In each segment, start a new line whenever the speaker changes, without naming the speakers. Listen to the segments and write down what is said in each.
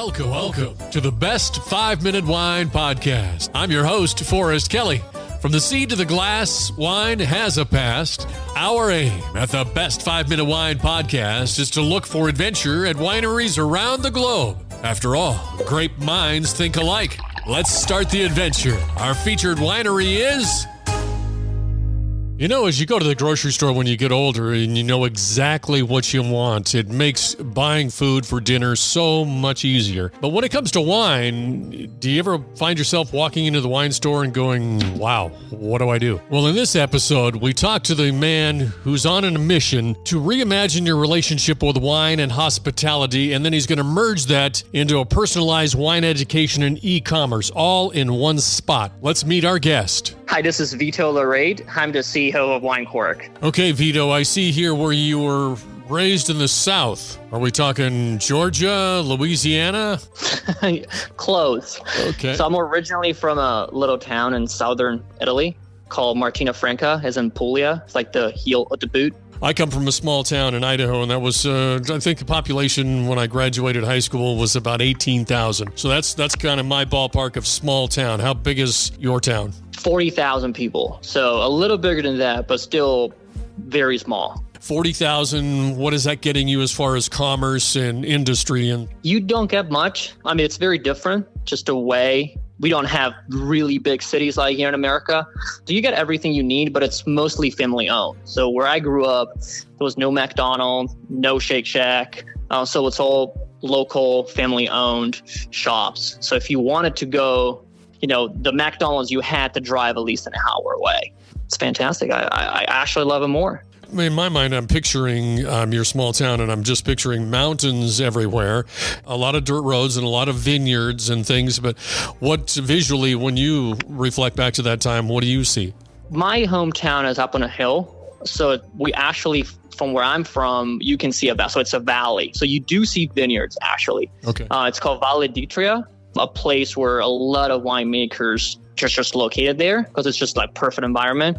Welcome to the Best 5-Minute Wine Podcast. I'm your host, Forrest Kelly. From the seed to the glass, wine has a past. Our aim at the Best 5-Minute Wine Podcast is to look for adventure at wineries around the globe. After all, great minds think alike. Let's start the adventure. Our featured winery is... You know, as you go to the grocery store when you get older and you know exactly what you want, it makes buying food for dinner so much easier. But when it comes to wine, do you ever find yourself walking into the wine store and going, wow, what do I do? Well, in this episode, we talk to the man who's on a mission to reimagine your relationship with wine and hospitality, and then he's going to merge that into a personalized wine education and e-commerce, all in one spot. Let's meet our guest.
Hi, this is Vito Lerede. I'm the CEO of Wine Cork.
Okay, Vito, I see here where you were raised in the South. Are we talking Georgia, Louisiana?
Close.
Okay.
So I'm originally from a little town in southern Italy called Martina Franca, as in Puglia. It's like the heel of the boot.
I come from a small town in Idaho, and that was, I think the population when I graduated high school was about 18,000. So that's kind of my ballpark of small town. How big is your town?
40,000 people. So a little bigger than that, but still very small.
40,000, what is that getting you as far as commerce and industry? And
you don't get much. I mean, it's very different, just a way. We don't have really big cities like here in America. So you get everything you need, but it's mostly family owned. So where I grew up, there was no McDonald's, no Shake Shack. So it's all local family owned shops. So if you wanted to go, the McDonald's, you had to drive at least an hour away. It's fantastic. I actually love it more.
In my mind, I'm picturing your small town, and I'm just picturing mountains everywhere, a lot of dirt roads and a lot of vineyards and things. But what visually, when you reflect back to that time, what do you see? My
hometown is up on a hill. So we actually, from where I'm from, you can see so it's a valley. So you do see vineyards, actually.
Okay.
It's called Valle d'Itria, a place where a lot of winemakers just located there because it's just like perfect environment.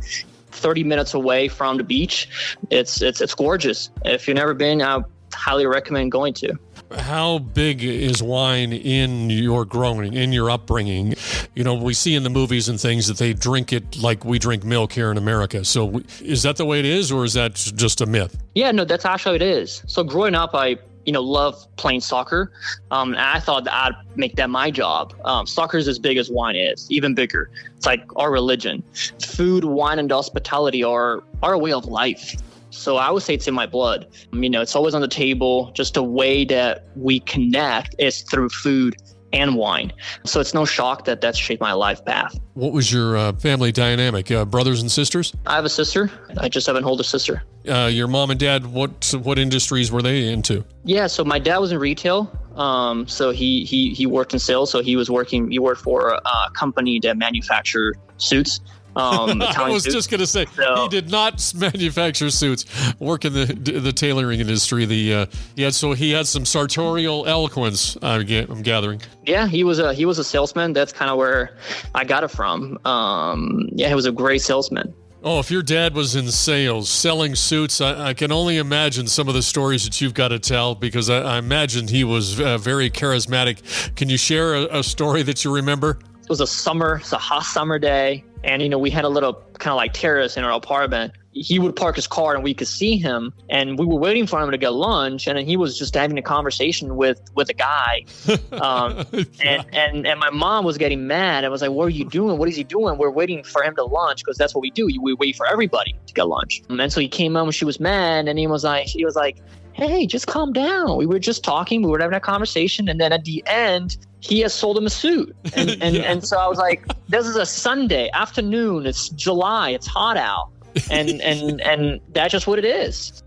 30 minutes away from the beach. It's gorgeous. If you've never been, I highly recommend going to.
How big is wine in your growing, in your upbringing? We see in the movies and things that they drink it like we drink milk here in America. So is that the way it is, or is that just a myth?
Yeah, no, that's actually what it is. So growing up, I love playing soccer. And I thought that I'd make that my job. Soccer is as big as wine is, even bigger. It's like our religion. Food, wine, and hospitality are our way of life. So I would say it's in my blood. It's always on the table. Just a way that we connect is through food and wine. So it's no shock that that's shaped my life path.
What was your family dynamic? Brothers and sisters?
I have a sister. I just have an older sister.
Your mom and dad, what industries were they into? Yeah,
so my dad was in retail. So he worked in sales. So he worked for a company that manufactured suits.
I was just going to say, he did not manufacture suits, work in the tailoring industry. He had some sartorial eloquence, I'm gathering.
Yeah, he was a salesman. That's kind of where I got it from. He was a great salesman.
Oh, if your dad was in sales, selling suits, I can only imagine some of the stories that you've got to tell, because I imagine he was very charismatic. Can you share a story that you remember?
It was a hot summer day. And, we had a little kind of like terrace in our apartment. He would park his car and we could see him. And we were waiting for him to get lunch. And then he was just having a conversation with a guy. And my mom was getting mad. I was like, what are you doing? What is he doing? We're waiting for him to lunch, because that's what we do. We wait for everybody to get lunch. And so he came home and she was mad. And he was like, hey, just calm down. We were just talking. We were having a conversation. And then at the end, he has sold him a suit. And so I was like, this is a Sunday afternoon. It's July. It's hot out. And that's just what it is.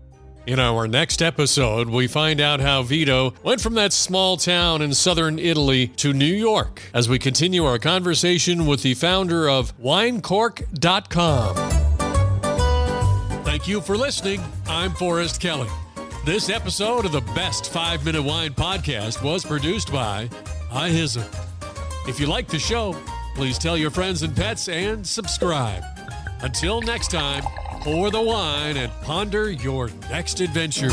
In our next episode, we find out how Vito went from that small town in southern Italy to New York, as we continue our conversation with the founder of winecork.com. Thank you for listening. I'm Forrest Kelly. This episode of the Best 5-Minute Wine Podcast was produced by iHizzle. If you like the show, please tell your friends and pets and subscribe. Until next time, pour the wine and ponder your next adventure.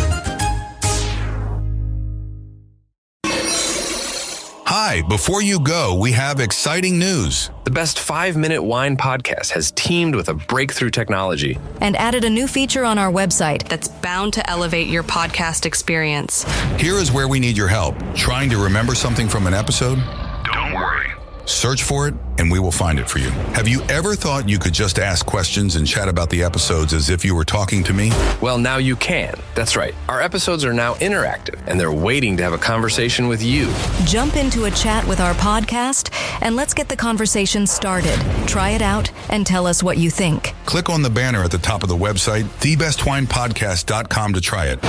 Hi, before you go, we have exciting news.
The Best 5-Minute Wine podcast has teamed with a breakthrough technology
and added a new feature on our website
that's bound to elevate your podcast experience.
Here is where we need your help. Trying to remember something from an episode?
Don't worry.
Search for it, and we will find it for you. Have you ever thought you could just ask questions and chat about the episodes as if you were talking to me?
Well, now you can. That's right. Our episodes are now interactive, and they're waiting to have a conversation with you.
Jump into a chat with our podcast, and let's get the conversation started. Try it out and tell us what you think.
Click on the banner at the top of the website, thebestwinepodcast.com, to try it.